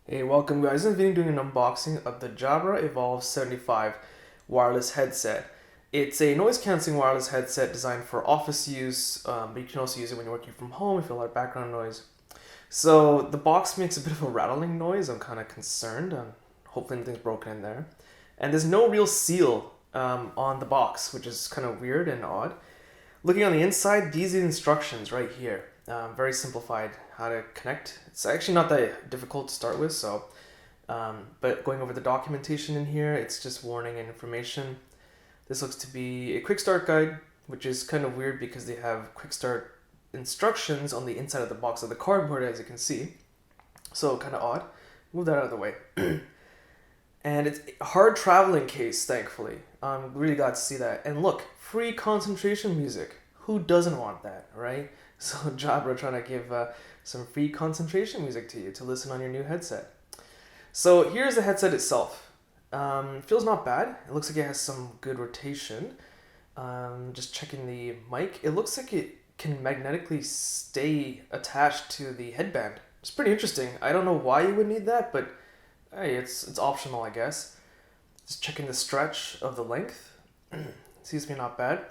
Hey, welcome guys. In this video, doing an unboxing of the Jabra Evolve 75 wireless headset. It's a noise cancelling wireless headset designed for office use, but you can also use it when you're working from home if you have a lot of background noise. So the box makes a bit of a rattling noise. I'm kind of concerned. Hopefully nothing's broken in there. And there's no real seal on the box, which is kind of weird and odd. Looking on the inside, these are the instructions right here. Very simplified how to connect. It's actually not that difficult to start with, so but going over the documentation in here, it's just warning and information. This looks to be a quick start guide, which is kind of weird because they have quick start instructions on the inside of the box of the cardboard, as you can see. So kind of odd. Move that out of the way. And it's a hard traveling case, thankfully. I'm really glad to see that. And look, free concentration music. Who doesn't want that, right? So Jabra trying to give some free concentration music to you to listen on your new headset. So here's the headset itself. It feels not bad. It looks like it has some good rotation. Just checking the mic. It looks like it can magnetically stay attached to the headband. It's pretty interesting. I don't know why you would need that, but hey, it's optional, I guess. Just checking the stretch of the length. Seems to be not bad.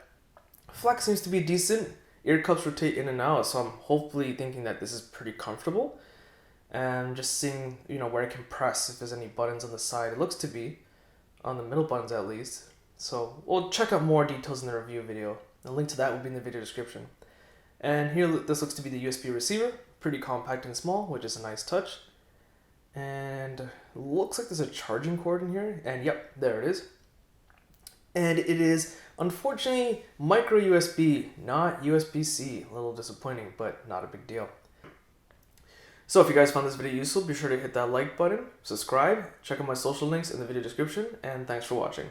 Flex seems to be decent. Ear cups rotate in and out, so I'm hopefully thinking that this is pretty comfortable. And just seeing, where I can press if there's any buttons on the side. It looks to be, on the middle buttons at least. So we'll check out more details in the review video. The link to that will be in the video description. And here, this looks to be the USB receiver. Pretty compact and small, which is a nice touch. And looks like there's a charging cord in here. And yep, there it is. And it is, unfortunately, micro USB, not USB-C. A little disappointing, but not a big deal. So if you guys found this video useful, be sure to hit that like button, subscribe, check out my social links in the video description, and thanks for watching.